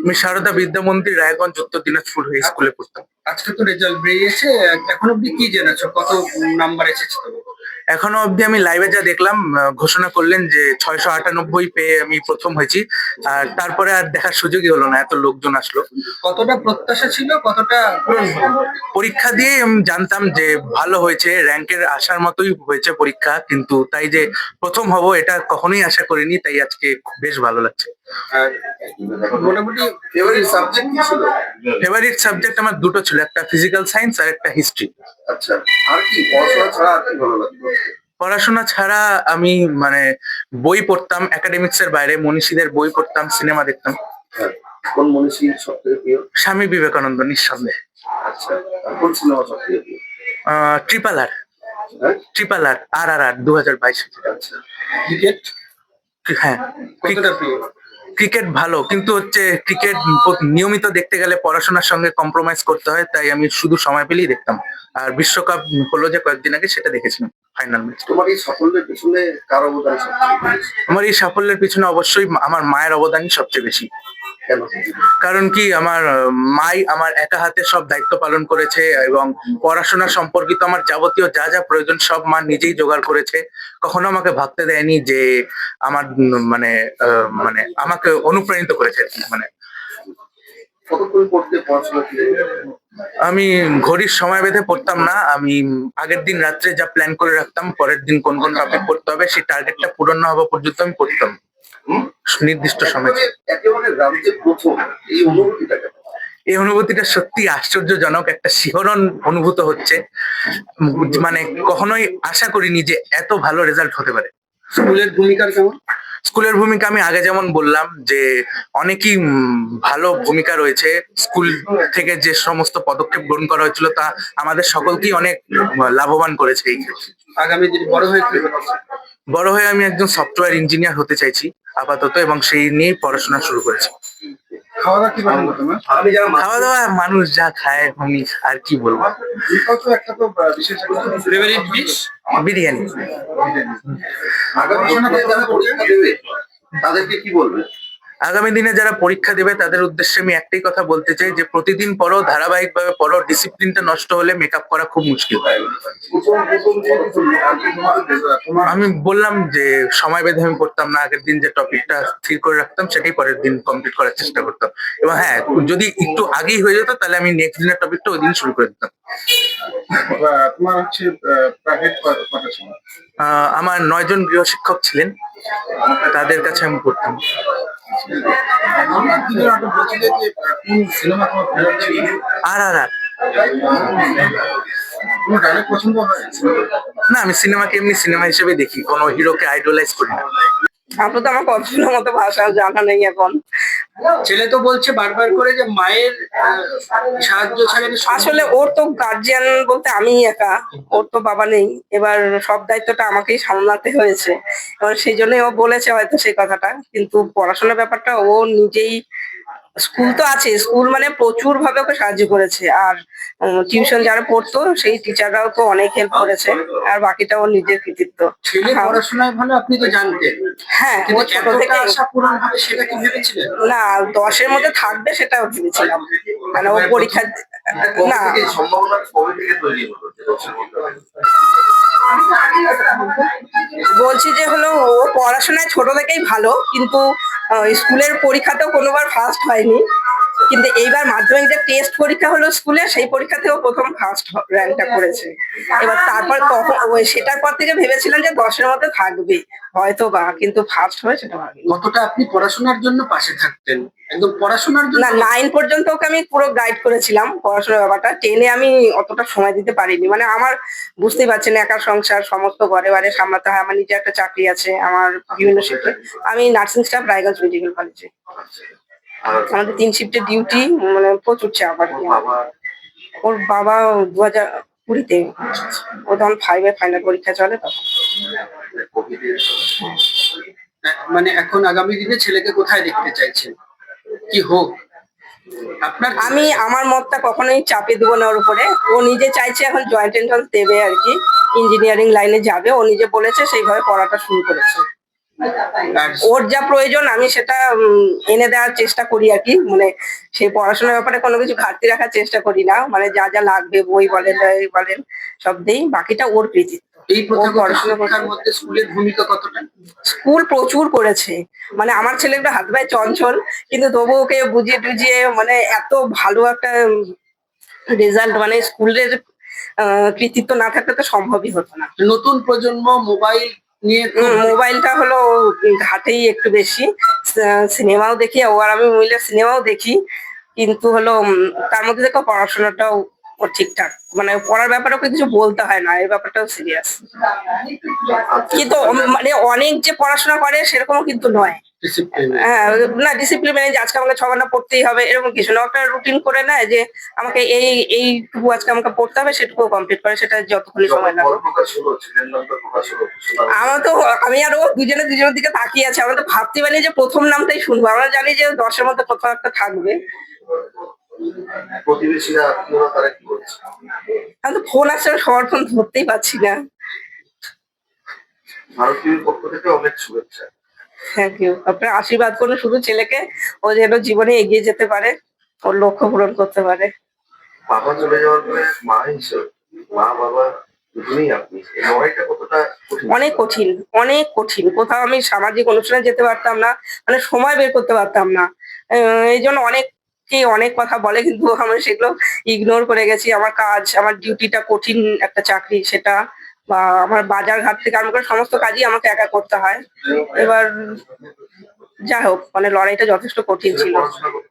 আমি সারদা বিদ্যা মন্দির রায়গঞ্জ উত্তর দিনাজপুর হাই স্কুলে পড়তাম। আজকে তো রেজাল্ট বেরিয়েছে, এখন অব্দি কি জেনেছো, কত নাম্বার এসেছে তোমার? এখনো অবধি আমি লাইভে যা দেখলাম, ঘোষণা করলেন যে 698 পেয়ে আমি প্রথম হয়েছি। আর তারপরে আর দেখার সুযোগই হলো না, এত লোকজন আসলো। কতটা প্রত্যাশা ছিল, কতটা পূরণ হলো? পরীক্ষা দিয়ে আমি জানতাম যে ভালো হয়েছে, র্যাঙ্কের আসার মতোই হয়েছে পরীক্ষা, কিন্তু তাই যে প্রথম হব এটা কখনোই আশা করিনি, তাই আজকে বেশ ভালো লাগছে। আর মোটামুটি ফেভারিট সাবজেক্ট কি ছিল? ফেভারিট সাবজেক্ট আমার দুটো ছিল, একটা ফিজিক্যাল সায়েন্স আর একটা হিস্ট্রি। আচ্ছা, আর কি পড়াশোনা ছাড়া আর কি ভালো লাগতো? পড়াশোনা ছাড়া আমি মানে বই পড়তাম, একাডেমিক্স এর বাইরে মনীষীদের বই পড়তাম, সিনেমা দেখতাম। হ্যাঁ, কোন মনীষী সবথেকে প্রিয়? স্বামী বিবেকানন্দ নিঃসন্দেহে। আচ্ছা, আর কোন সিনেমা সবথেকে প্রিয়? ট্রিপল আর, হ্যাঁ, ট্রিপল আর, আর 2022। আচ্ছা, ক্রিকেট হ্যাঁ, কতটা প্রিয়? ক্রিকেট ভালো, কিন্তু হচ্ছে ক্রিকেট নিয়মিত দেখতে গেলে পড়াশোনার সঙ্গে কম্প্রোমাইজ করতে হয়, তাই আমি শুধু সময় পেলেই দেখতাম। আর বিশ্বকাপ হলো যে কয়েকদিন আগে, সেটা দেখেছিলাম, ফাইনাল ম্যাচ। তোমার এই সাফল্যের পিছনে কার অবদান সবচেয়ে বেশি? আমার এই সাফল্যের পিছনে অবশ্যই আমার মায়ের অবদানই সবচেয়ে বেশি। কেন? কারণ কি, আমার মাই আমার একা হাতে সব দায়িত্ব পালন করেছে, এবং পড়াশোনা সম্পর্কিত আমার যাবতীয় যা যা প্রয়োজন সব মা নিজেই জোগাড় করেছে। কখনো আমাকে ভাবতে দেয়নি যে আমার মানে আমাকে অনুপ্রাণিত করেছে আর কি। মানে কতক্ষণ পড়তে পড়াশোনা ছিল? আমি ঘড়ির সময় বেঁধে পড়তাম না, আমি আগের দিন রাত্রে যা প্ল্যান করে রাখতাম পরের দিন কোন কোন টপিক পড়তে হবে, সেই টার্গেটটা পূরণ না হওয়া পর্যন্ত আমি পড়তাম নির্দিষ্ট সময়। একেবারে রাজ্যে প্রথম, এই অনুভূতিটা কেমন? এই অনুভূতিটা সত্যি আশ্চর্যজনক, একটা শিহরণ অনুভূত হচ্ছে। মানে কখনোই আশা করিনি যে এত ভালো রেজাল্ট হতে পারে। স্কুলের ভূমিকা কেমন? স্কুলের ভূমিকা আমি আগে যেমন বললাম যে অনেকই ভালো ভূমিকা রয়েছে। স্কুল থেকে যে সমস্ত পদক্ষেপ গ্রহণ করা হয়েছিল তা আমাদের সকলকেই অনেক লাভবান করেছে এই ক্ষেত্রে। আগামী দিনে বড় হয়ে কি হতে চাও? বড় হয়ে আমি একজন সফটওয়্যার ইঞ্জিনিয়ার হতে চাইছি আপাতত, এবং সেই নিয়েই পড়াশোনা শুরু করেছি। খাওয়া দাওয়া কি পছন্দ তোমার? খাওয়া দাওয়া মানুষ যা খায় আমি আর কি বলবো। একটা তো বিশেষ ফেভারিট ডিশ বিরিয়ানি। আগামী দিনে যারা পরীক্ষা দেবে তাদেরকে কি বলবে? আগামী দিনে যারা পরীক্ষা দেবে তাদের উদ্দেশ্যে আমি একটাই কথা বলতে চাই যে প্রতিদিন পড়ো, ধারাবাহিকভাবে পড়ো, ডিসিপ্লিনটা নষ্ট হলে মেকআপ করা খুব মুশকিল। আমি বললাম যে সময় বেঁধে আমি পড়তাম না, আগের দিন যে টপিকটা স্থির করে রাখতাম সেটাই পরের দিন কমপ্লিট করার চেষ্টা করতাম। এবং হ্যাঁ, যদি একটু আগেই হয়ে যেত তাহলে আমি নেক্সট দিনের টপিকটা ওই দিন শুরু করে দিতাম। তোমার হচ্ছে প্রাইভেট কটা ছিল? আমার 9 জন গৃহশিক্ষক ছিলেন, তাদের কাছে আমি পড়তাম। আর না, আমি সিনেমাকে এমনি সিনেমা হিসেবে দেখি, কোনো হিরোকে আইডলাইজ করি না। আপনার তো আমার পছন্দের মতো ভাষা জানা নেই এখন। ছেলে তো বলছে বারবার করে যে মায়ের সাহায্য ছাড়া আসলে ওর তো গার্জিয়ান বলতে আমি একা, ওর তো বাবা নেই, এবার সব দায়িত্বটা আমাকেই সামলাতে হয়েছে। এবার সেই জন্যই ও বলেছে হয়তো সেই কথাটা, কিন্তু পড়াশোনার ব্যাপারটা ও নিজেই, স্কুল তো আছে, স্কুল মানে প্রচুর ভাবে ওকে সাহায্য করেছে, আর টিউশন যারা পড়তো সেই টিচাররাও তো অনেক হেল্প করেছে, আর বাকিটা ওর নিজের কৃতিত্ব। ছেলে পড়াশোনায় ভালো আপনি তো জানতেন, হ্যাঁ, ও ছোট থেকে আশা পূরণ হবে সেটা কি ভেবেছিলেন? না, 10-এর মধ্যে থাকবে সেটাও ভেবেছিলাম, মানে ও পরীক্ষা না। সম্ভাবনা কবে থেকে তৈরি হলো? বলছি যে হলো ও পড়াশোনায় ছোট থেকেই ভালো, কিন্তু স্কুলের পরীক্ষাতেও কোনোবার ফার্স্ট হয়নি, কিন্তু এইবার মাধ্যমিক যে টেস্ট পরীক্ষা হলো স্কুলে, সেই পরীক্ষাতেও প্রথম ফার্স্ট র্যাঙ্কটা করেছে। এবার তারপর তখন ওই সেটার পর থেকে ভেবেছিলাম যে 10-এর মধ্যে থাকবে হয়তো বা, কিন্তু ফার্স্ট হয়ে সেটা ভাবিনি। কতটা আপনি পড়াশোনার জন্য পাশে থাকতেন, একদম পড়াশোনার জন্য? না, 9 পর্যন্ত ওকে আমি পুরো গাইড করেছিলাম পড়াশোনার ব্যাপারটা, 10-এ আমি অতটা সময় দিতে পারিনি, মানে আমার বুঝতেই পারছেন একা সংসার, সমস্ত ঘরে বারে সামলাতে হয়, আমার নিজে একটা চাকরি আছে, আমার বিভিন্ন শিফটে, আমি নার্সিং স্টাফ রায়গঞ্জ মেডিকেল কলেজে। আমাদের 3 শিফটের ডিউটি, মানে প্রচুর চাপ আর কি। ওর বাবা 2020-তে, ও তখন 5-এ ফাইনাল পরীক্ষা চলে তখন। মানে এখন আগামী দিনে ছেলেকে কোথায় দেখতে চাইছেন, কি হোক আপনার? আমি আমার মতটা কখনোই চাপে দেবো না ওর উপরে, ও নিজে চাইছে এখন জয়েন্ট এন্ট্রান্স দেবে আর কি, ইঞ্জিনিয়ারিং লাইনে যাবে, ও নিজে বলেছে, সেইভাবে পড়াটা শুরু করেছে। আর ওর যা প্রয়োজন আমি সেটা এনে দেওয়ার চেষ্টা করি আর কি, মানে সেই পড়াশোনার ব্যাপারে কোনো কিছু ঘাটতি রাখার চেষ্টা করি না, মানে যা যা লাগবে বই বলেন এই বলেন সব দেই, বাকিটা ওর কৃতিত্ব। এই ও প্রথাগত পড়াশোনা শিক্ষার করছে। মধ্যে স্কুলের ভূমিকা কতটা? স্কুল প্রচুর করেছে, মানে আমার ছেলে একটু হাত পায়ে চঞ্চল, কিন্তু তবু ওকে বুঝিয়ে টুঝিয়ে মানে এত ভালো একটা রেজাল্ট, মানে স্কুলের কৃতিত্ব না থাকলে তো সম্ভবই হতো না। নতুন প্রজন্ম মোবাইল নিয়ে খুব মোবাইলটা হলো ঘাটেই একটু বেশি, সিনেমাও দেখি, ও আর আমি মিলে সিনেমাও দেখি, কিন্তু হলো তার মধ্যে দেখো পড়াশোনাটাও ও ঠিকঠাক, মানে পড়ার ব্যাপারে ওকে কিছু বলতে হয় না, এই ব্যাপারটাও সিরিয়াস। কিন্তু মানে অনেক যে পড়াশোনা করে সেরকমও কিন্তু নয়। ডিসিপ্লিন। হ্যাঁ, না ডিসিপ্লিন মানে যে আজকে আমাকে 6 ঘন্টা পড়তেই হবে এরকম কিছু না। একটা রুটিন করে নেয় যে আমাকে এইটুকু আজকে আমাকে পড়তে হবে, সেটুকু কমপ্লিট করে, সেটা যতক্ষণই সময় লাগে। আমার তো আমি আর ও দুজনে দুজনের দিকে তাকিয়ে আছি। আমরা তো ভাবতে পারিনি যে ১ম নামটাই শুনবো। আমরা জানি যে ১০ এর মধ্যে কোথাও একটা থাকবে। প্রতিবেশীরা আত্মীয়রা তারা কি করছে? আমি তো ফোন আসছে, সবার ফোন ধরতেই পারছি না। ভারত টিভির পক্ষ থেকে অনেক শুভেচ্ছা। Thank you. আপনারা আশীর্বাদ করুন শুধু ছেলেকে, ও যেন জীবনে এগিয়ে যেতে পারে, ওর লক্ষ্য পূরণ করতে পারে। বাবা চলে যাওয়ার পরে মা হিসেবে মা বাবা দুজনেই আপনি, এই লড়াইটা কতটা কঠিন? অনেক কঠিন, অনেক কঠিন। কোথাও আমি সামাজিক অনুষ্ঠানে যেতে পারতাম না, মানে সময় বের করতে পারতাম না। এইজন্য অনেকেই অনেক কথা বলে, কিন্তু আমি সেগুলো ইগনোর করে গেছি। আমার কাজ, আমার ডিউটিটা কঠিন একটা চাকরি সেটা, বা আমার বাজার ঘাট থেকে আরম্ভ করে সমস্ত কাজই আমাকে একা করতে হয়। এবার যাই হোক, মানে লড়াইটা যথেষ্ট কঠিন ছেলে ছিল। পড়াশোনা করতে